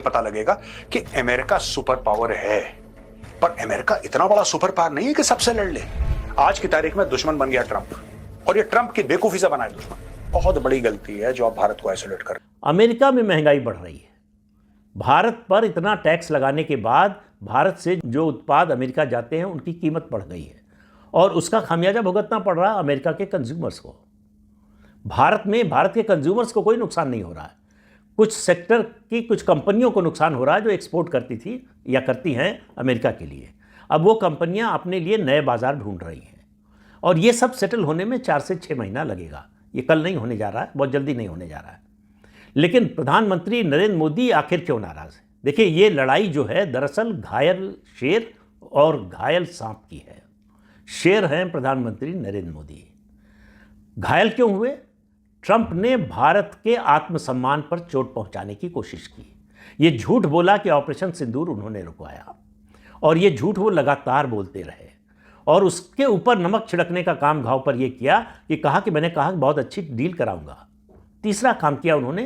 पता लगेगा कि अमेरिका सुपर पावर है, पर अमेरिका इतना बड़ा सुपर पावर नहीं है कि सबसे लड़ ले। आज की तारीख में दुश्मन बन गया ट्रंप, और ये ट्रंप की बेवकूफी से बनाए दुश्मन। बहुत बड़ी गलती है जो आप भारत को आइसोलेट कर। अमेरिका में महंगाई बढ़ रही है। भारत पर इतना टैक्स लगाने के बाद भारत से जो उत्पाद अमेरिका जाते हैं उनकी कीमत बढ़ गई है, और उसका खामियाजा भुगतना पड़ रहा है अमेरिका के कंज्यूमर्स को। भारत के कंज्यूमर्स को कोई नुकसान नहीं हो रहा है, कुछ सेक्टर की कुछ कंपनियों को नुकसान हो रहा है जो एक्सपोर्ट करती थी या करती हैं अमेरिका के लिए। अब वो कंपनियां अपने लिए नए बाजार ढूंढ रही हैं, और ये सब सेटल होने में 4 से 6 महीना लगेगा। ये कल नहीं होने जा रहा है, बहुत जल्दी नहीं होने जा रहा है। लेकिन प्रधानमंत्री नरेंद्र मोदी आखिर क्यों नाराज़ है? देखिए, ये लड़ाई जो है दरअसल घायल शेर और घायल सांप की है। शेर हैं प्रधानमंत्री नरेंद्र मोदी। घायल क्यों हुए? ट्रंप ने भारत के आत्मसम्मान पर चोट पहुंचाने की कोशिश की। ये झूठ बोला कि ऑपरेशन सिंदूर उन्होंने रुकवाया, और ये झूठ वो लगातार बोलते रहे, और उसके ऊपर नमक छिड़कने का काम घाव पर ये किया कि कहा कि मैंने कहा कि बहुत अच्छी डील कराऊंगा। तीसरा काम किया उन्होंने,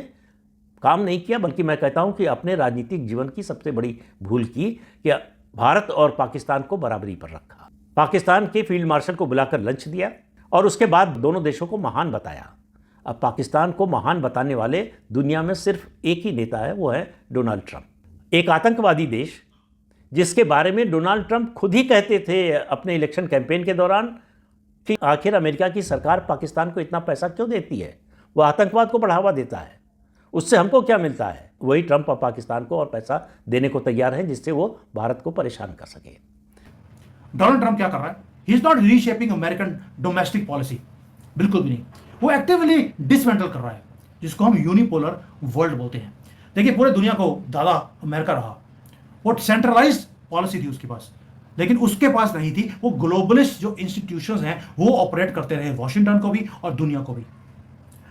काम नहीं किया, बल्कि मैं कहता हूं कि अपने राजनीतिक जीवन की सबसे बड़ी भूल की कि भारत और पाकिस्तान को बराबरी पर रखा। पाकिस्तान के फील्ड मार्शल को बुलाकर लंच दिया, और उसके बाद दोनों देशों को महान बताया। अब पाकिस्तान को महान बताने वाले दुनिया में सिर्फ एक ही नेता है, वो है डोनाल्ड ट्रंप। एक आतंकवादी देश जिसके बारे में डोनाल्ड ट्रंप खुद ही कहते थे अपने इलेक्शन कैंपेन के दौरान कि आखिर अमेरिका की सरकार पाकिस्तान को इतना पैसा क्यों देती है, वो आतंकवाद को बढ़ावा देता है, उससे हमको क्या मिलता है? वही ट्रंप अब पाकिस्तान को और पैसा देने को तैयार है जिससे वो भारत को परेशान कर सके। डोनाल्ड ट्रंप क्या कर रहा है? He is not reshaping American domestic policy, बिल्कुल भी नहीं। वो एक्टिवली डिसमेंटल कर रहा है, जिसको हम यूनिपोलर वर्ल्ड बोलते हैं। देखिए, पूरे दुनिया को दादा अमेरिका रहा, वो सेंट्रलाइज्ड पॉलिसी थी उसके पास, लेकिन उसके पास नहीं थी वो ग्लोबलिस्ट जो इंस्टीट्यूशंस हैं वो ऑपरेट करते रहे, वॉशिंगटन को भी और दुनिया को भी।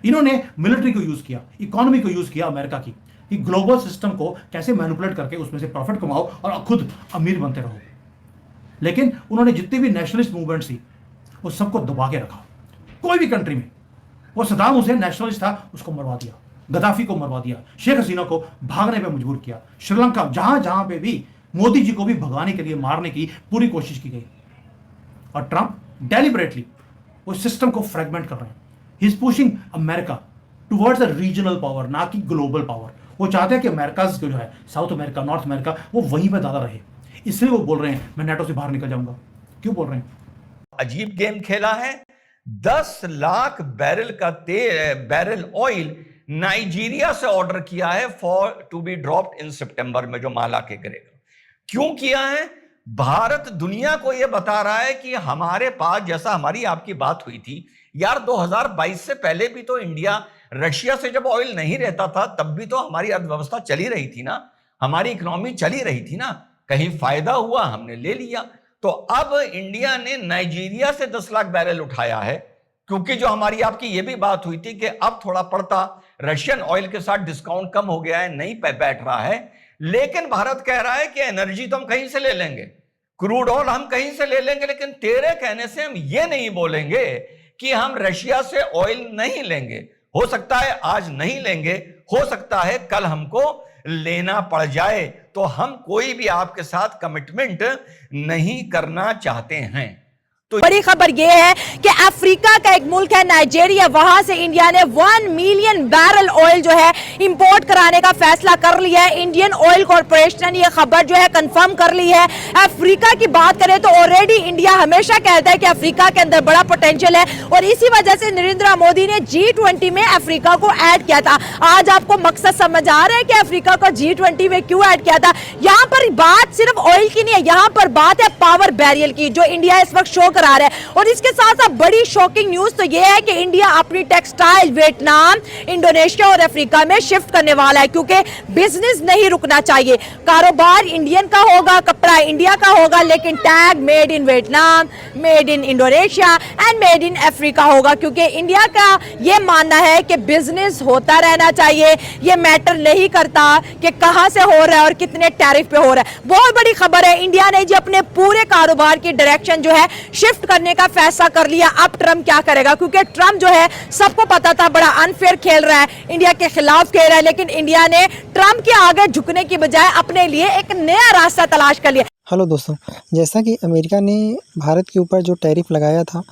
इन्होंने मिलिट्री को यूज किया, इकोनॉमी को यूज किया अमेरिका की, कि ग्लोबल सिस्टम को कैसे मैनिपुलेट करके उसमें से प्रॉफिट कमाओ और खुद अमीर बनते रहो। लेकिन उन्होंने जितनी भी नेशनलिस्ट मूवमेंट्स थी वो सबको दबा के रखा। कोई भी कंट्री में, वो सदाम हुसैन नेशनलिस्ट था, उसको मरवा दिया, गद्दाफी को मरवा दिया, शेख हसीना को भागने पे मजबूर किया, श्रीलंका, जहां जहां पे भी मोदी जी को भी भगाने के लिए, मारने की पूरी कोशिश की गई। और ट्रंप डेलिबरेटली वो सिस्टम को फ्रेगमेंट कर रहे हैं। He is pushing America towards a regional power, ना कि ग्लोबल पावर। वो चाहते हैं कि अमेरिका जो है, साउथ अमेरिका, नॉर्थ अमेरिका, वो वहीं पर ज्यादा रहे। इसलिए वो बोल रहे हैं मैं नेटो से बाहर निकल जाऊंगा। क्यों बोल रहे हैं? अजीब गेम खेला है। 10 लाख बैरल ऑयल नाइजीरिया से ऑर्डर किया है for to be dropped in सितंबर में, जो माला के गिरेगा। क्यों किया है? भारत दुनिया को यह बता रहा है कि हमारे पास, जैसा हमारी आपकी बात हुई थी यार, 2022 से पहले भी तो इंडिया रशिया से जब ऑयल नहीं रहता था तब भी तो हमारी अर्थव्यवस्था चली रही थी ना, हमारी इकोनॉमी चली रही थी ना, कहीं फायदा हुआ हमने ले लिया। तो अब इंडिया ने नाइजीरिया से 10 लाख बैरल उठाया है, क्योंकि जो हमारी आपकी ये भी बात हुई थी कि अब थोड़ा पड़ता रशियन ऑयल के साथ डिस्काउंट कम हो गया है, नहीं बैठ रहा है। लेकिन भारत कह रहा है कि एनर्जी तो हम कहीं से ले लेंगे, क्रूड ऑयल हम कहीं से ले लेंगे, लेकिन तेरे कहने से हम ये नहीं बोलेंगे कि हम रशिया से ऑयल नहीं लेंगे। हो सकता है आज नहीं लेंगे, हो सकता है कल हमको लेना पड़ जाए, तो हम कोई भी आपके साथ कमिटमेंट नहीं करना चाहते हैं। तो बड़ी खबर यह है कि अफ्रीका का एक मुल्क है नाइजीरिया, वहां से इंडिया ने 1 मिलियन बैरल ऑयल जो है इंपोर्ट कराने का फैसला कर लिया है। इंडियन ऑयल कॉर्पोरेशन ने यह खबर जो है कंफर्म कर ली है। अफ्रीका की बात करें तो ऑलरेडी इंडिया हमेशा कहता है कि अफ्रीका के अंदर बड़ा पोटेंशियल है, और इसी वजह से नरेंद्र मोदी ने G20 में अफ्रीका को ऐड किया था। आज आपको मकसद समझ आ रहा है कि अफ्रीका को G20 में क्यों ऐड किया था। यहां पर बात सिर्फ ऑयल की नहीं है, यहां पर बात है पावर बैरियर की, जो इंडिया इस वक्त शो करा रहा है। और इसके साथ साथ बड़ी शॉकिंग न्यूज तो यह है कि इंडिया अपनी टेक्सटाइल वियतनाम, इंडोनेशिया और अफ्रीका में शिफ्ट करने वाला है, क्योंकि बिजनेस नहीं रुकना चाहिए। कारोबार इंडियन का होगा, कपड़ा इंडिया का होगा, लेकिन tag made in Vietnam, made in Indonesia and made in Africa होगा, क्योंकि इंडिया का यह मानना है कि बिजनेस होता रहना चाहिए। यह मैटर नहीं करता कि कहां से हो रहा है और कितने टैरिफ पे हो रहा है। बहुत बड़ी खबर है, इंडिया ने जी अपने पूरे कारोबार की डायरेक्शन जो है शिफ्ट करने का फैसला कर लिया। अब ट्रंप क्या करेगा, क्योंकि ट्रंप जो है सबको पता था बड़ा अनफेयर खेल रहा है, इंडिया के खिलाफ खेल रहा है, लेकिन इंडिया ने ट्रंप के आगे झुकने की बजाय अपने लिए एक नया रास्ता तलाश कर लिया। हेलो दोस्तों, जैसा कि अमेरिका ने भारत के ऊपर जो टैरिफ लगाया था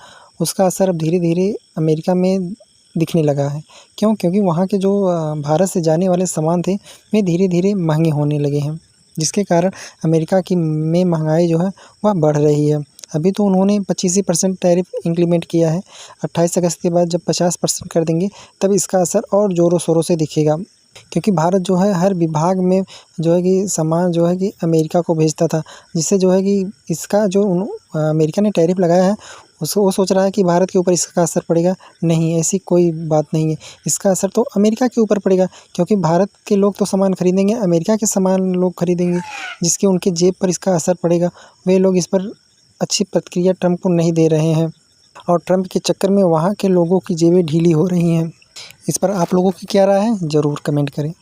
उसका असर अब धीरे धीरे अमेरिका में दिखने लगा है। क्योंकि वहाँ के जो भारत से जाने वाले सामान थे वे धीरे धीरे महंगे होने लगे हैं, जिसके कारण अमेरिका की में महंगाई जो है वह बढ़ रही है। अभी तो उन्होंने 25% टैरिफ इंप्लीमेंट किया है। 28 अगस्त के बाद जब 50% कर देंगे तब इसका असर और ज़ोरों शोरों से दिखेगा, क्योंकि भारत जो है हर विभाग में जो है कि सामान जो है कि अमेरिका को भेजता था, जिससे जो है कि इसका जो अमेरिका ने टैरिफ लगाया है उसको वो सोच रहा है कि भारत के ऊपर इसका असर पड़ेगा। नहीं, ऐसी कोई बात नहीं है। इसका असर तो अमेरिका के ऊपर पड़ेगा, क्योंकि भारत के लोग तो सामान खरीदेंगे, अमेरिका के सामान लोग खरीदेंगे, जिसके उनके जेब पर इसका असर पड़ेगा। वे लोग इस पर अच्छी प्रतिक्रिया ट्रंप को नहीं दे रहे हैं और ट्रंप के चक्कर में वहाँ के लोगों की जेबें ढीली हो रही हैं। इस पर आप लोगों की क्या राय है, ज़रूर कमेंट करें।